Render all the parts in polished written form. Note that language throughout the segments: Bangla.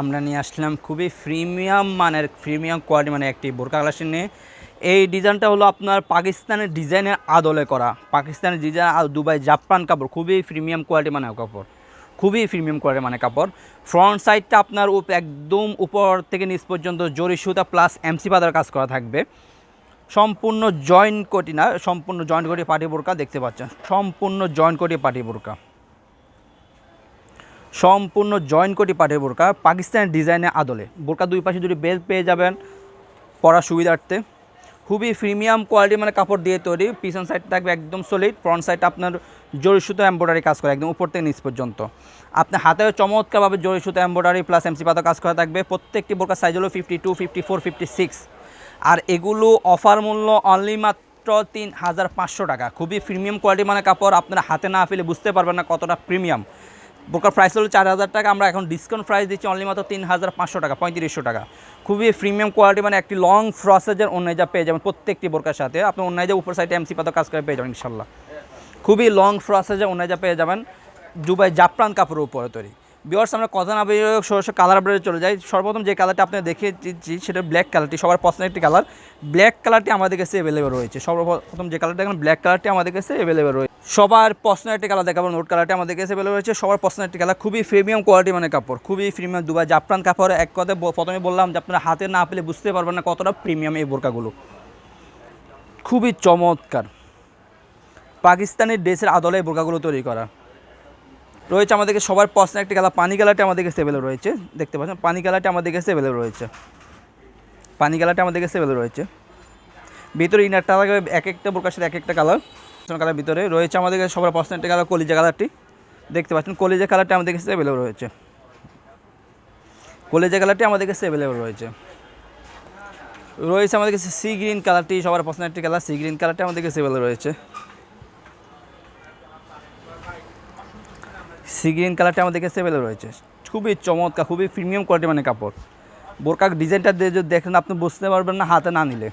আমরা নিয়ে আসলাম খুবই প্রিমিয়াম মানের প্রিমিয়াম কোয়ালিটি মানে একটি বোরকা কালেকশন নিয়ে। এই ডিজাইনটা হলো আপনার পাকিস্তানের ডিজাইনের আদলে করা, পাকিস্তানের ডিজাইন আর দুবাই জাপান কাপড়, খুবই প্রিমিয়াম কোয়ালিটি মানে কাপড়, খুবই প্রিমিয়াম কোয়ালিটি মানে কাপড়। ফ্রন্ট সাইডটা আপনার একদম উপর থেকে নিচ পর্যন্ত জরি সুতা প্লাস এমসি পাতার কাজ করা থাকবে। সম্পূর্ণ জয়েন্ট কোটি না, সম্পূর্ণ জয়েন্ট কোটি পাটি বোরকা দেখতে পাচ্ছেন, সম্পূর্ণ জয়েন্ট কোটি পাটি বোরকা, সম্পূর্ণ জয়েন্ট কোটি পাটের বোরকা পাকিস্তানের ডিজাইনের আদলে। বোরকা দুই পাশে দুটি বেল্ট পেয়ে যাবেন পরার সুবিধার্থে। খুবই প্রিমিয়াম কোয়ালিটি মানে কাপড় দিয়ে তৈরি। পিছন সাইড থাকবে একদম সলিড, ফ্রন্ট সাইড আপনার জরি সুতো এমব্রয়ডারি কাজ করে একদম উপর থেকে নিচ পর্যন্ত। আপনার হাতেও চমৎকারভাবে জরি সুতো এমব্রয়ডারি প্লাস এমসি পাতা কাজ করা থাকবে। প্রত্যেকটি বোরকার সাইজ হলো 52, 54, 56। আর এগুলো অফার মূল্য অনলি মাত্র 3500 টাকা। খুবই প্রিমিয়াম কোয়ালিটি মানে কাপড়, আপনারা হাতে না পেলে বুঝতে পারবেন না কতটা প্রিমিয়াম। বোরকার প্রাইস হলো 4000 টাকা, আমরা এখন ডিসকাউন্ট প্রাইস দিচ্ছি অনলি মাত্র 3500 টাকা, 3500 টাকা। খুবই প্রিমিয়াম কোয়ালিটি মানে একটি লং ফ্রসেজের অন্যায়জা পেয়ে যাবেন প্রত্যেকটি বোরকার সাথে। আপনি অন্যায়জা উপর সাইডে এমসি পাতা কাজ করে পেয়ে যাবেন ইনশাল্লাহ। খুবই লং ফ্রসেজের অন্যায়জা পেয়ে যাবেন দুবাই জাফরান কাপড়ের উপরে তৈরি। ভিউয়ার্স, আমরা কথা না বেরিয়ে সরাসরি কালার আপডেটে চলে যাই। সর্বপ্রথম যে কালারটা আপনাদের দেখিয়ে দিচ্ছি সেটা ব্ল্যাক কালারটি, সবার পছন্দের একটি কালার। ব্ল্যাক কালারটি আমাদের কাছে অ্যাভেলেবেল রয়েছে। সর্বপ্রথম যে কালারটা দেখেন ব্ল্যাক কালারটি আমাদের কাছে অ্যাভেলেবেল রয়েছে। সবার পছন্দের একটি কালার দেখাবো, নোট কালারটি আমাদের কাছে অ্যাভেলেবেল রয়েছে। সবার পছন্দের একটি কালার, খুবই প্রিমিয়াম কোয়ালিটি মানে কাপড়, খুবই প্রিমিয়াম দুবাই জাফরান কাপড়। এক কথায় প্রথমে বললাম যে আপনারা হাতে না পেলে বুঝতে পারবেন না কতটা প্রিমিয়াম এই বোরকাগুলো। খুবই চমৎকার পাকিস্তানি ড্রেসের আদলে এই বোরকাগুলো তৈরি করা রয়েছে। আমাদেরকে সবার পছন্দের একটি কালার পানি কালারটি আমাদের কাছে অ্যাভেলেবল রয়েছে। দেখতে পাচ্ছেন পানি কালারটি আমাদের কাছে অ্যাভেলেবল রয়েছে, পানি কালারটি আমাদের কাছে অ্যাভেলেবল রয়েছে। ভিতরে ইনারটা লাগবে এক একটা বোরকার সাথে এক একটা কালার কালার ভিতরে রয়েছে। আমাদের কাছে সবার পছন্দের একটি কালার কলিজা কালারটি দেখতে পাচ্ছেন, কলিজা কালারটি আমাদের কাছে অ্যাভেলেবল রয়েছে, কলিজা কালারটি আমাদের কাছে অ্যাভেলেবল রয়েছে। রয়েছে আমাদের কাছে সি গ্রিন কালারটি, সবার পছন্দের একটি কালার, সি গ্রিন কালারটি আমাদের কাছে অ্যাভেলেবল রয়েছে। সি গ্রিন কালারটি আমাদের কাছে অ্যাভেলেবল রয়েছে। খুবই চমৎকার, খুবই প্রিমিয়াম কোয়ালিটি মানে কাপড়। বোরকার ডিজাইনটা দিয়ে যদি দেখেন আপনি বুঝতে পারবেন না হাতে না নিলে।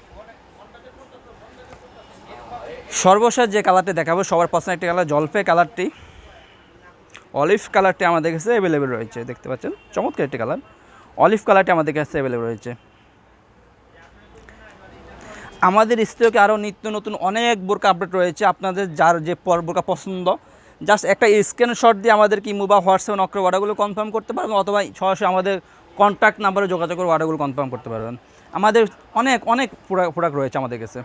সর্বশেষ যে কালারটি দেখাবো সবার পছন্দের একটি কালার জলপাই কালারটি, অলিভ কালারটি আমাদের কাছে অ্যাভেলেবল রয়েছে। দেখতে পাচ্ছেন চমৎকার একটি কালার, অলিভ কালারটি আমাদের কাছে অ্যাভেলেবল রয়েছে। আমাদের স্টকে আরও নিত্য নতুন অনেক বোরকা আপডেট রয়েছে। আপনাদের যার যে বোরকা পছন্দ জাস্ট একটা স্ক্রিনশট দিয়ে আমাদের ইমো বা হোয়াটসঅ্যাপ নক করে অর্ডারগুলো কনফার্ম করতে পারবেন, অথবা সরাসরি আমাদের কন্ট্যাক্ট নাম্বারে যোগাযোগ করে অর্ডারগুলো কনফার্ম করতে পারবেন। আমাদের অনেক অনেক প্রোডাক্ট রয়েছে আমাদের কাছে।